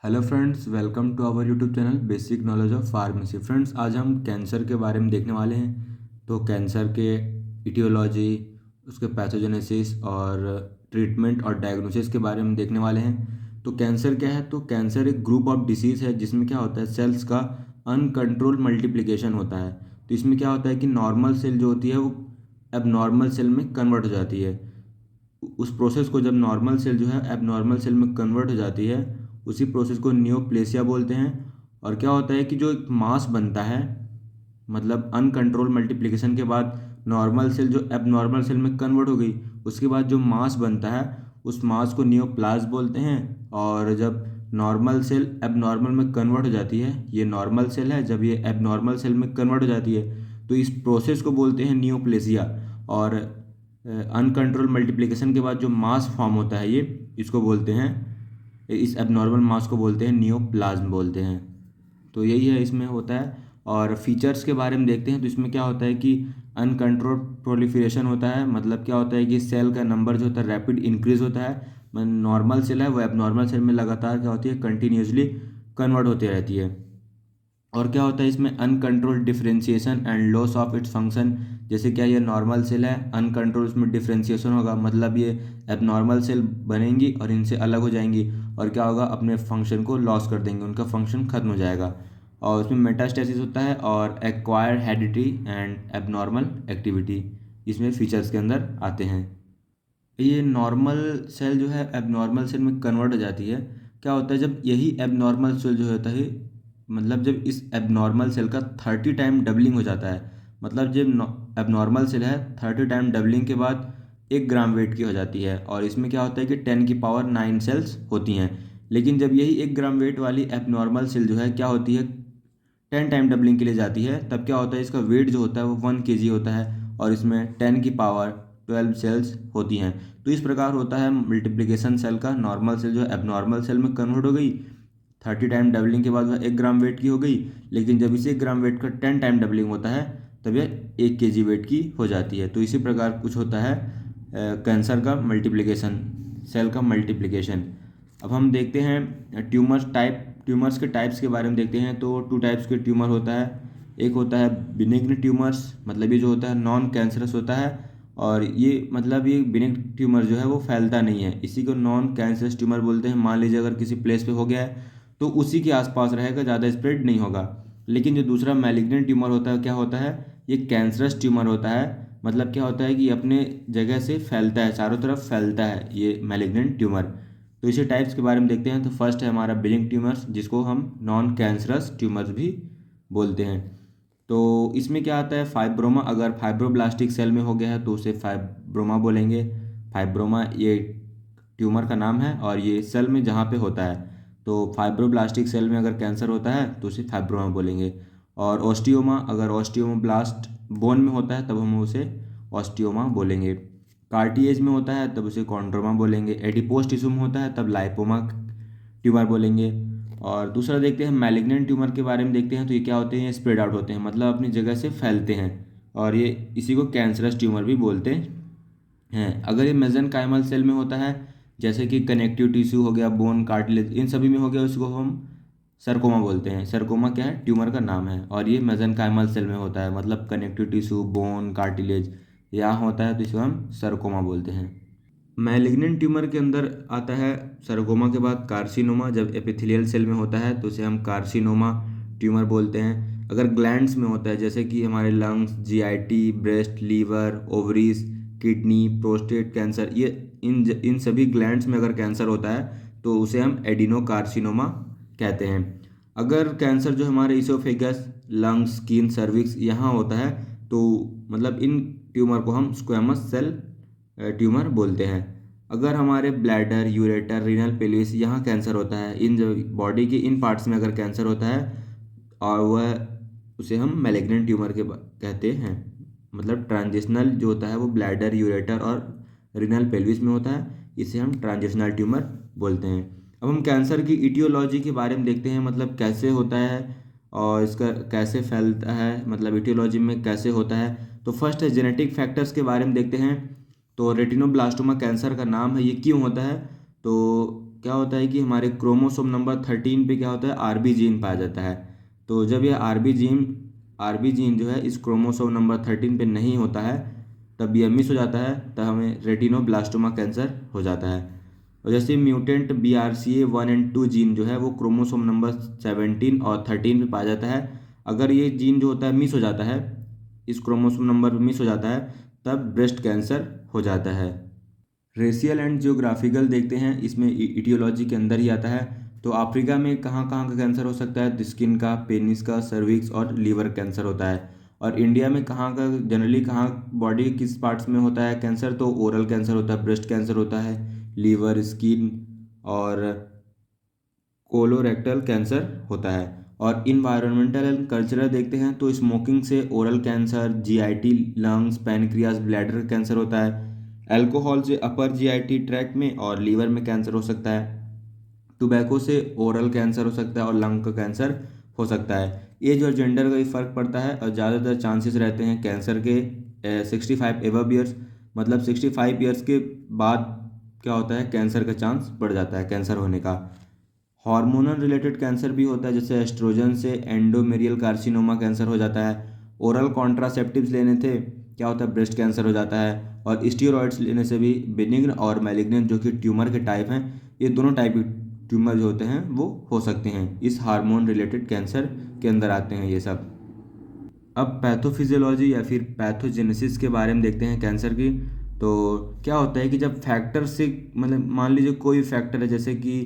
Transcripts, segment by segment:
Hello friends, welcome to our YouTube channel basic knowledge of pharmacy. Friends, आज हम cancer के बारे में देखने वाले हैं। तो कैंसर के इटियोलॉजी, उसके पैथोजेनेसिस और ट्रीटमेंट और डायग्नोसिस के बारे में देखने वाले हैं। तो कैंसर क्या है? तो कैंसर एक ग्रुप ऑफ डिसीज़ है जिसमें क्या होता है, सेल्स का अनकंट्रोल मल्टीप्लिकेशन होता है। तो इसमें क्या होता है कि नॉर्मल सेल जो होती है वो एबनॉर्मल सेल में कन्वर्ट हो जाती है। उस प्रोसेस को जब नॉर्मल सेल जो है एबनॉर्मल सेल में कन्वर्ट हो जाती है, उसी प्रोसेस को नियोप्लेसिया बोलते हैं। और क्या होता है कि जो एक मास बनता है, मतलब अनकंट्रोल मल्टीप्लिकेशन के बाद नॉर्मल सेल जो एबनॉर्मल सेल में कन्वर्ट हो गई, उसके बाद जो मास बनता है उस मास को नियोप्लास्ट बोलते हैं। और जब नॉर्मल सेल एबनॉर्मल में कन्वर्ट हो जाती है, ये नॉर्मल सेल है, जब ये एबनॉर्मल सेल में कन्वर्ट हो जाती है तो इस प्रोसेस को बोलते हैं नियोप्लेसिया। और अनकंट्रोल मल्टीप्लिकेशन के बाद जो मास फॉर्म होता है, ये इसको बोलते हैं, इस एबनॉर्मल मास को बोलते हैं नियोप्लाज्म बोलते हैं। तो यही है इसमें होता है। और फीचर्स के बारे में देखते हैं तो इसमें क्या होता है कि अनकंट्रोल प्रोलिफरेशन होता है। मतलब क्या होता है कि सेल का नंबर जो होता है रैपिड इंक्रीज होता है। नॉर्मल सेल है वो एबनॉर्मल सेल में लगातार क्या होती है, कंटिन्यूसली कन्वर्ट होती रहती है। और क्या होता है इसमें uncontrolled differentiation and loss of its function. जैसे क्या ये नॉर्मल सेल है, अनकंट्रोल इसमें डिफरेंशिएशन होगा, मतलब ये एबनॉर्मल सेल बनेंगी और इनसे अलग हो जाएंगी और क्या होगा, अपने फंक्शन को लॉस कर देंगे, उनका फंक्शन खत्म हो जाएगा। और उसमें मेटास्टेसिस होता है और acquired heredity and abnormal activity इसमें फीचर्स के अंदर आते हैं। ये नॉर्मल सेल जो है एबनॉर्मल सेल में कन्वर्ट हो जाती है। क्या होता है जब यही एबनॉर्मल सेल जो होता है, मतलब जब इस एबनॉर्मल सेल का 30 टाइम डबलिंग हो जाता है, मतलब जब एबनॉर्मल सेल है 30 टाइम डबलिंग के बाद 1 ग्राम वेट की हो जाती है। और इसमें क्या होता है कि 10 की पावर 9 सेल्स होती हैं। लेकिन जब यही 1 ग्राम वेट वाली एबनॉर्मल सेल जो है क्या होती है, 10 टाइम डबलिंग के लिए जाती है, तब क्या होता है इसका वेट जो होता है वो 1 kg होता है और इसमें 10 की पावर 12 सेल्स होती हैं। तो इस प्रकार होता है मल्टीप्लिकेशन सेल का। नॉर्मल सेल जो है एबनॉर्मल सेल में कन्वर्ट हो गई, 30 टाइम डबलिंग के बाद वह 1 ग्राम वेट की हो गई। लेकिन जब इसे 1 ग्राम वेट का 10 टाइम डबलिंग होता है तब यह 1 kg वेट की हो जाती है। तो इसी प्रकार कुछ होता है कैंसर का मल्टीप्लिकेशन, सेल का मल्टीप्लिकेशन। अब हम देखते हैं ट्यूमर्स के टाइप्स के बारे में देखते हैं। तो 2 टाइप्स के ट्यूमर होता है। एक होता है बिनिग्न ट्यूमर्स, मतलब ये जो होता है नॉन कैंसरस होता है। और ये मतलब ये बिनिग्न ट्यूमर जो है वो फैलता नहीं है, इसी को नॉन कैंसरस ट्यूमर बोलते हैं। मान लीजिए अगर किसी प्लेस पे हो गया है तो उसी के आसपास रहेगा, ज़्यादा स्प्रेड नहीं होगा। लेकिन जो दूसरा मैलिग्नेंट ट्यूमर होता है, क्या होता है, ये कैंसरस ट्यूमर होता है। मतलब क्या होता है कि अपने जगह से फैलता है, चारों तरफ फैलता है ये मैलिग्नेंट ट्यूमर। तो इसे टाइप्स के बारे में देखते हैं। तो फर्स्ट है हमारा बिलिंग ट्यूमर्स, जिसको हम नॉन कैंसरस ट्यूमर्स भी बोलते हैं। तो इसमें क्या आता है, फाइब्रोमा। अगर फाइब्रोब्लास्टिक सेल में हो गया है तो उसे फाइब्रोमा बोलेंगे। फाइब्रोमा ये ट्यूमर का नाम है और ये सेल में जहाँ पे होता है। तो फाइब्रोब्लास्टिक सेल में अगर कैंसर होता है तो उसे फाइब्रोमा बोलेंगे। और ऑस्टियोमा, अगर ऑस्टियोमोब्लास्ट बोन में होता है तब हम उसे ऑस्टियोमा बोलेंगे। कार्टिएज में होता है तब उसे कॉन्ड्रोमा बोलेंगे। एडिपोस टिश्यू में होता है तब लाइपोमा ट्यूमर बोलेंगे। और दूसरा देखते हैं मैलिग्नेंट ट्यूमर के बारे में देखते हैं। तो ये क्या होते हैं, ये स्प्रेड आउट होते हैं, मतलब अपनी जगह से फैलते हैं और ये इसी को कैंसरस ट्यूमर भी बोलते हैं। अगर ये मेसेनकाइमल सेल में होता है, जैसे कि कनेक्टिव टिश्यू हो गया, बोन, कार्टिलेज, इन सभी में हो गया, उसको हम सरकोमा बोलते हैं। सरकोमा क्या है, ट्यूमर का नाम है और ये मेसेनकाइमल सेल में होता है, मतलब कनेक्टिव टिश्यू, बोन, कार्टिलेज यहाँ होता है तो इसको हम सरकोमा बोलते हैं। मैलिग्नेंट ट्यूमर के अंदर आता है सरकोमा के बाद कार्सिनोमा। जब एपिथेलियल सेल में होता है तो उसे हम कार्सिनोमा ट्यूमर बोलते हैं। अगर ग्लैंड्स में होता है, जैसे कि हमारे lungs, GIT, breast, liver, ovaries, kidney, prostate cancer, ये इन सभी ग्लैंड्स में अगर कैंसर होता है तो उसे हम एडिनोकार्सिनोमा कहते हैं। अगर कैंसर जो हमारे इसोफेगस, लंग्स, स्किन, सर्विक्स यहाँ होता है तो मतलब इन ट्यूमर को हम स्क्वेमस सेल ट्यूमर बोलते हैं। अगर हमारे ब्लैडर, यूरेटर, रीनल, पेल्विस यहाँ कैंसर होता है, इन जो बॉडी के इन पार्ट्स में अगर कैंसर होता है और वह उसे हम मैलिग्नेंट ट्यूमर के कहते हैं। मतलब ट्रांजिशनल जो होता है वो ब्लैडर, यूरेटर और रीनल पेल्विस में होता है, इसे हम ट्रांजिशनल ट्यूमर बोलते हैं। अब हम कैंसर की इटियोलॉजी के बारे में देखते हैं, मतलब कैसे होता है और इसका कैसे फैलता है, मतलब इटियोलॉजी में कैसे होता है। तो फर्स्ट है जेनेटिक फैक्टर्स के बारे में देखते हैं। तो रेटिनोब्लास्टोमा कैंसर का नाम है, ये क्यों होता है? तो क्या होता है कि हमारे क्रोमोसोम नंबर 13 पे क्या होता है, आरबी जीन पाया जाता है। तो जब ये आरबी जीन जो है इस क्रोमोसोम नंबर 13 पे नहीं होता है, तब ये मिस हो जाता है, तब हमें रेटिनोब्लास्टोमा कैंसर हो जाता है। और जैसे म्यूटेंट BRCA1 and 2 जीन जो है वो क्रोमोसोम नंबर 17 और 13 पे पाया जाता है। अगर ये जीन जो होता है मिस हो जाता है, इस क्रोमोसोम नंबर मिस हो जाता है, तब ब्रेस्ट कैंसर हो जाता है। रेशियल एंड जियोग्राफिकल देखते हैं, इसमें इटियोलॉजी के अंदर ही आता है। तो अफ्रीका में कहाँ कहाँ का कैंसर हो सकता है, स्किन का, पेनिस का, सर्विक्स और लीवर कैंसर होता है। और इंडिया में कहाँ का जनरली, कहाँ बॉडी के किस पार्ट्स में होता है कैंसर, तो ओरल कैंसर होता है, ब्रेस्ट कैंसर होता है, लीवर, स्किन और कोलोरेक्टल कैंसर होता है। और इन्वायरमेंटल एंड कल्चरल देखते हैं तो स्मोकिंग से oral cancer, GIT, lungs, pancreas, bladder cancer होता है। अल्कोहल से अपर जीआईटी ट्रैक्ट में और लीवर में कैंसर हो सकता है। टुबैको से ओरल कैंसर हो सकता है और लंग का कैंसर हो सकता है। एज और जेंडर का भी फर्क पड़ता है और ज़्यादातर चांसेस रहते हैं कैंसर के 65 एबव ईयर्स, मतलब 65 ईयर्स के बाद क्या होता है, कैंसर का चांस बढ़ जाता है कैंसर होने का। हार्मोनल रिलेटेड कैंसर भी होता है, जैसे एस्ट्रोजन से एंडोमेरियल कार्सिनोमा कैंसर हो जाता है। ओरल कॉन्ट्रासेप्टिव्स लेने थे क्या होता है, ब्रेस्ट कैंसर हो जाता है। और स्टीरॉयड्स लेने से भी बेनिग्न और मैलिग्नेंट जो कि ट्यूमर के टाइप हैं, ये दोनों टाइप के ट्यूमर जो होते हैं वो हो सकते हैं, इस हार्मोन रिलेटेड कैंसर के अंदर आते हैं ये सब। अब पैथोफिजियोलॉजी या फिर पैथोजेनेसिस के बारे में देखते हैं कैंसर की। तो क्या होता है कि जब फैक्टर से, मतलब मान लीजिए कोई फैक्टर है, जैसे कि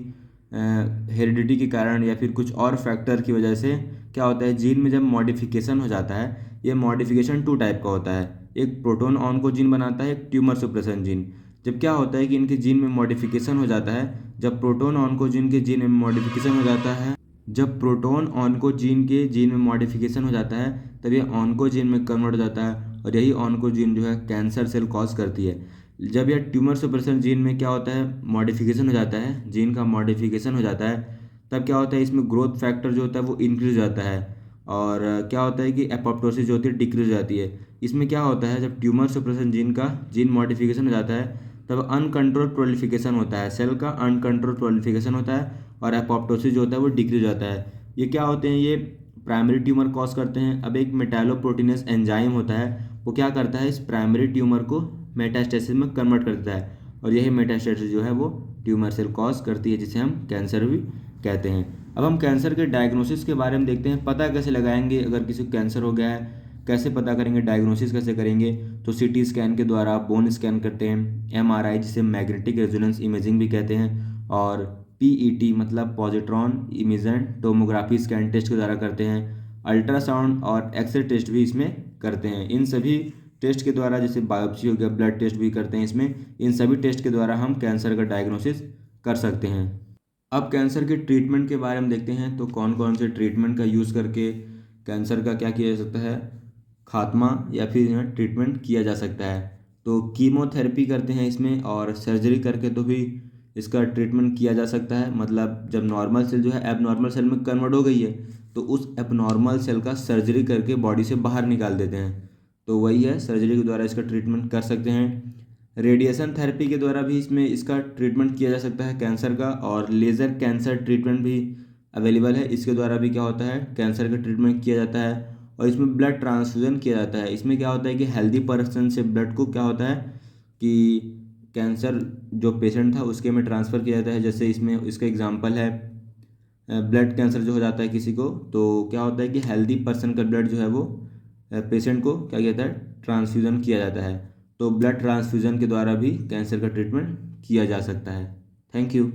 हेरिडिटी के कारण या फिर कुछ और फैक्टर की वजह से क्या होता है, जीन में जब मॉडिफिकेशन हो जाता है, ये मॉडिफिकेशन 2 टाइप का होता है। एक प्रोटोन ऑन्कोजीन बनाता है, एक ट्यूमर सुप्रेशन जीन। जब क्या होता है कि इनके जीन में मॉडिफिकेशन हो जाता है, जब प्रोटोन ऑन्कोजीन के जीन में मॉडिफिकेशन हो जाता है, जब प्रोटोन ऑन्कोजीन के जीन में मॉडिफिकेशन हो जाता है, तब ये ऑन्कोजीन में कन्वर्ट हो जाता है और यही ऑन्कोजीन जो है कैंसर सेल कॉज करती है। जब यह ट्यूमर सुप्रेशन जीन में क्या होता है, मॉडिफिकेशन हो जाता है, जीन का मॉडिफिकेशन हो जाता है, तब क्या होता है, इसमें ग्रोथ फैक्टर जो होता है वो इंक्रीज हो जाता है। और क्या होता है कि एपोप्टोसिस जो होती है डिक्रीज हो जाती है। इसमें क्या होता है, जब ट्यूमर सुप्रेशन जीन का जीन मॉडिफिकेशन हो जाता है, तब अनकंट्रोल प्रोलिफिकेशन होता है, सेल का अनकंट्रोल प्रोलिफिकेशन होता है और एपोप्टोसिस जो होता है वो डिक्रीज हो जाता है। ये क्या होते हैं, ये प्राइमरी ट्यूमर कॉज करते हैं। अब एक मेटालोप्रोटीनेस एंजाइम होता है, वो क्या करता है, इस प्राइमरी ट्यूमर को मेटास्टेसिस में कन्वर्ट कर देता है और यही मेटास्टेसिस जो है वो ट्यूमर सेल कॉज करती है, जिसे हम कैंसर भी कहते हैं। अब हम कैंसर के डायग्नोसिस के बारे में देखते हैं। पता कैसे लगाएंगे अगर किसी को कैंसर हो गया है, कैसे पता करेंगे, डायग्नोसिस कैसे करेंगे, तो सीटी स्कैन के द्वारा बोन स्कैन करते हैं, एमआरआई जिसे मैग्नेटिक रेजोनेंस इमेजिंग भी कहते हैं, और पीईटी मतलब positron emission tomography scan test के द्वारा करते हैं। अल्ट्रासाउंड और एक्सरे टेस्ट भी इसमें करते हैं। इन सभी टेस्ट के द्वारा, जैसे बायोप्सी हो गया, ब्लड टेस्ट भी करते हैं इसमें, इन सभी टेस्ट के द्वारा हम कैंसर का डायग्नोसिस कर सकते हैं। अब कैंसर के ट्रीटमेंट के बारे में देखते हैं। तो कौन कौन से ट्रीटमेंट का यूज़ करके कैंसर का क्या किया जा सकता है, खात्मा या फिर ट्रीटमेंट किया जा सकता है। तो कीमोथेरेपी करते हैं इसमें, और सर्जरी करके तो भी इसका ट्रीटमेंट किया जा सकता है। मतलब जब नॉर्मल सेल जो है एबनॉर्मल सेल में कन्वर्ट हो गई है, तो उस एबनॉर्मल सेल का सर्जरी करके बॉडी से बाहर निकाल देते हैं, तो वही है, सर्जरी के द्वारा इसका ट्रीटमेंट कर सकते हैं। रेडिएशन थेरेपी के द्वारा भी इसमें इसका ट्रीटमेंट किया जा सकता है कैंसर का, और लेज़र कैंसर ट्रीटमेंट भी अवेलेबल है, इसके द्वारा भी क्या होता है, कैंसर का ट्रीटमेंट किया जाता है। और इसमें ब्लड ट्रांसफ्यूज़न किया जाता है। इसमें क्या होता है कि हेल्दी पर्सन से ब्लड को क्या होता है कि कैंसर जो पेशेंट था उसके में ट्रांसफ़र किया जाता है। जैसे इसमें इसका एग्जांपल है, ब्लड कैंसर जो हो जाता है किसी को, तो क्या होता है कि हेल्दी पर्सन का ब्लड जो है वो पेशेंट को क्या कहता है, ट्रांसफ्यूज़न किया जाता है। तो ब्लड ट्रांसफ्यूज़न के द्वारा भी कैंसर का ट्रीटमेंट किया जा सकता है। Thank you.